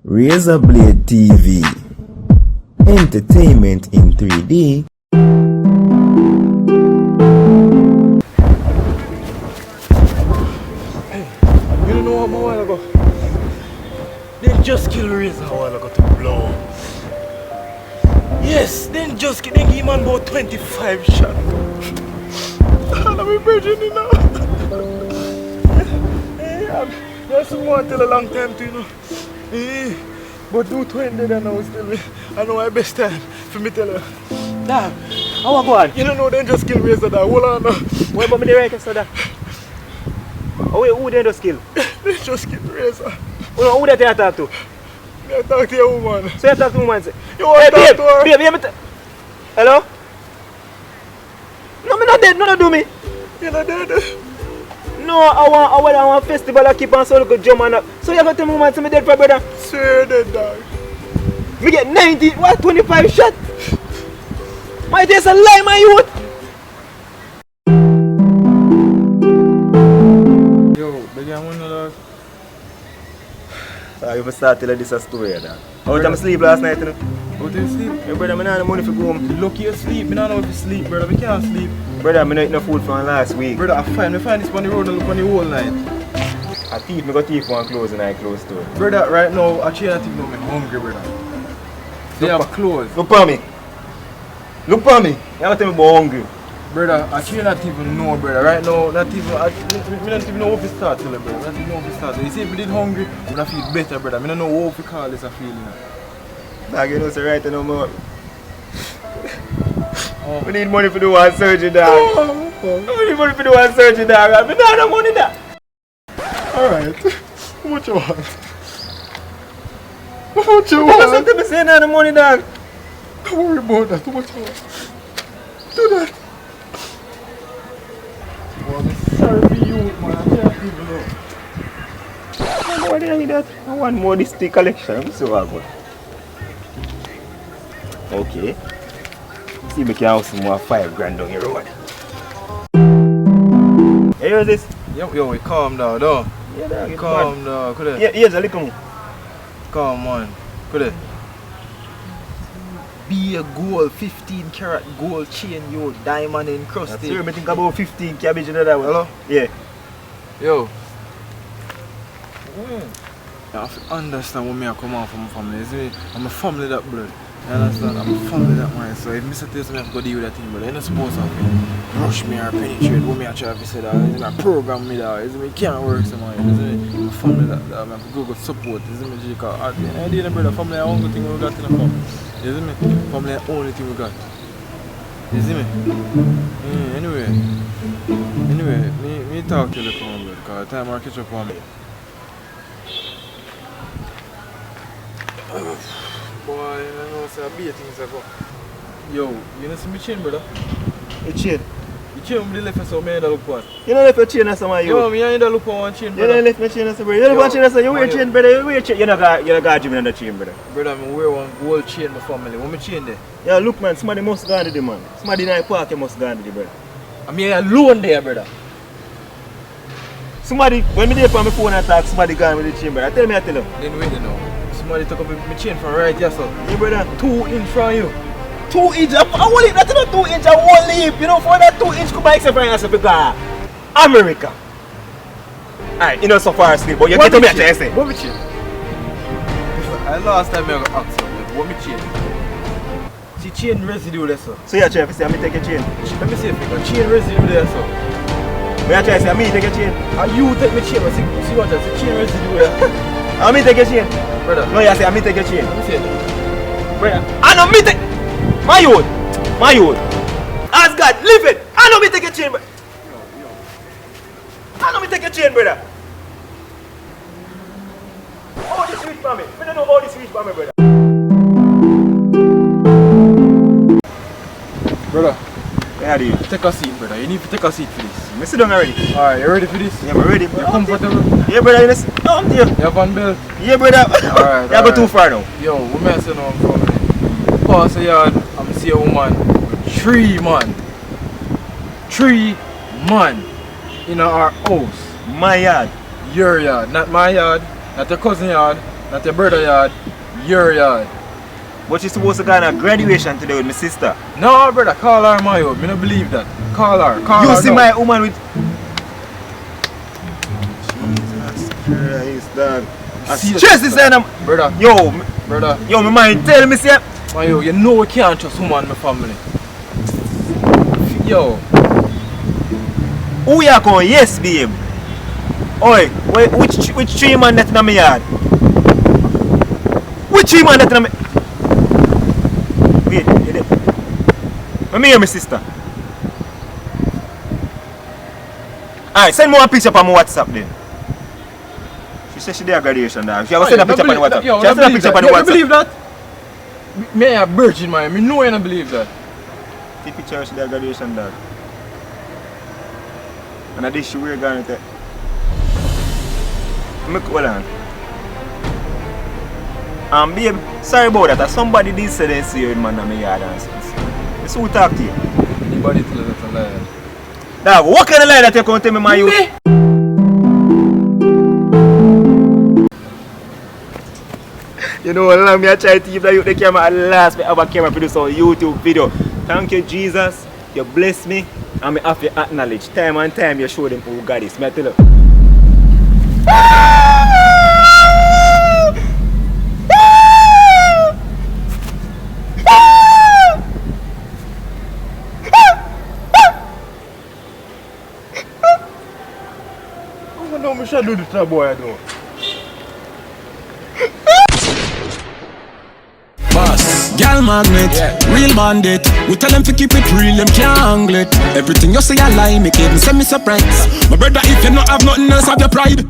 Razablade TV. Entertainment in 3D. Hey, you don't know what a while ago? They just killed Razor a while ago to blow. Yes, then just give man about 25 shots. And I'm virgin now. That's what I tell a long time to you know. But do 20 then now still me. I know my best time for me tell you. Dad, I want to go on. You don't know they just kill Razor that. Hold on now. What about me the right so that? Oh wait, who they just kill? They just kill Razor. Who they talk to? I talk to your woman. So you talk to woman say? You want to talk to her? Babe, hello? No, me not dead, no do me. You're not dead. No, I want festival I keep on so look jump on up. So you got to woman say me dead for brother? Swear dead dog. Me get 90, what 25 shot? My taste a lie my youth. Yo, baby, I want to dog. So you start telling this a story, dog. How did I sleep last night? You know? How do you sleep? Hey, brother, I don't have the money for go home. Look, you sleep. I don't know if you sleep, brother. We can't sleep. Brother, I not eat no food from last week. Brother, I find this on the road and look on the whole night. I thief, I got thief one clothes and I close store. Brother, right now, actually, I think I'm hungry, brother. They have clothes. Look for me. Look for me. You have to tell me about hungry. Brother, actually, not even know, brother. Right now, not even, I don't even know how to start, tell you, brother. Not even know how to start. You see, if you did hungry, I'm gonna feel better, brother. I don't know how to call this a feeling. Dog, you know, so right no more. We need money for the one surgery, dog. We need money for the one surgery, dog. I don't have money, dog. Alright. How much you want? How much you That's want? something to say now, the money, dog. Don't worry about that. How much you want? Do that. Well, I'm sorry for you, man. I can't even know. Why did I need that? I want more this tea collection. I'm so good. Okay. See if we can have some more 5 grand down your road. Hey, where's this? Yo, calm down, though. Yeah, dog. Calm down. Could Yeah, here's a little more. Calm on. Could it? Be a gold, 15 karat gold chain, yo, diamond encrusted. That's true, I think about 15 cabbage in that one. Hello? Yeah. Yo. You have to understand where I come out from my family. You see, I'm a family that blood. You understand? I'm a family that man. So if Mr. tells me I have to go deal with that thing, but you're not supposed to rush me or penetrate what me I try to say that. You know, program me that. You see me, it can't work so much. You see me, I'm a family that I have to go support. You see me, because at the end of the day, brother, family is the only thing we got in the family. You see me? Family is the only thing we got. You see me? Anyway, me talk to you later on, blood, because the time I catch up on me. Boy, you know, so I be things ago. Yo, you know see me chain, brother? A chain? You chain with the left so me ain't look one. You know left your chain as somebody. Yo, me ain't look one chain, brother. You know left my chain as somebody. You know what chain as somebody. You wear chain, brother. You wear chain. You don't got Jimmy on the chain, brother. Brother, I wear one gold chain in my family. What me chain there? Yeah, look, man. Somebody must go under the man. Somebody in the park you must go under the, brother. I mean, alone there, brother. Somebody, when me there on my phone and talk, somebody gone with the chain, brother. Tell me, I tell you. Then wait, you know. Somebody took up my chain from right here, so. Yeah, brother. 2 inch from you. 2 inch? I won't leave. That's not 2 inch. I won't leave. You know, for that 2 inch, come back and say, because America. Alright, you know, so far asleep, but you get to me at the essay. What me chain? I last time I got asked you, what me chain? See, chain residue there, sir. So you're trying to say, I'm take a chain. Let me see if I got chain residue there, sir. But you're trying to say, I'm take a chain. And you take my chain, but see what I say, chain residue there. I'm take a chain. Brother. No, you say, I'm take a chain. Let me see it. Brother. I know me take. My youth. Ask God, leave it. I know me take a chain, brother. I know me take a chain, brother. All this reach for me. I don't know all this reach for me, brother. Brother, Where do you? take a seat, brother. You need to take a seat for this. I sit down already. Alright, you ready for this? Yeah, I'm ready. You comfortable? Yeah, brother. You listen. No, I'm there. You have one belt? Yeah, brother. Alright. You go too far now. Yo, what man say now I'm coming? Pass a yard, I'm see a woman with 3 man. 3 man in our house. My yard. Your yard, not my yard, not your cousin yard, Not your brother yard, your yard. But you supposed to go on a graduation today with my sister. No, brother, call her my yo. Me no believe that. Call her. You see now. my woman with... Jesus Christ, dog. Stress this and brother. Brother. Yo, my mind tell me, say... My yo, you know we can't trust woman in my family. Yo. Who you calling? Yes, babe. Oi, which tree man that in my yard? Which tree man that in my... Wait, you there? Let me hear my sister. Alright, send me one picture on my WhatsApp then. She said she did a graduation dog. She have send a picture on the WhatsApp. She have send a picture on the WhatsApp. You believe that? Me a virgin man, me know I don't believe that. The picture she did a graduation dog. And I did she wear garnet. Hold on. Babe, sorry about that. Somebody did say they see you in man in my yard and stuff. Let's who talk to you. Anybody tell us that's a lie? Dog, what kind of lie that you can't tell me, my youth? You know, allow me to try to give the camera at last. I have a camera produce a YouTube video. Thank you, Jesus. You bless me. And I have to acknowledge. Time and time you show them who God is. I tell you. I know me should do this to boy I do. Gal magnet, real bandit. We tell them to keep it real, them can't angle it. Everything you say I lie, make it send me surprise. My brother, if you not have nothing else, have your pride.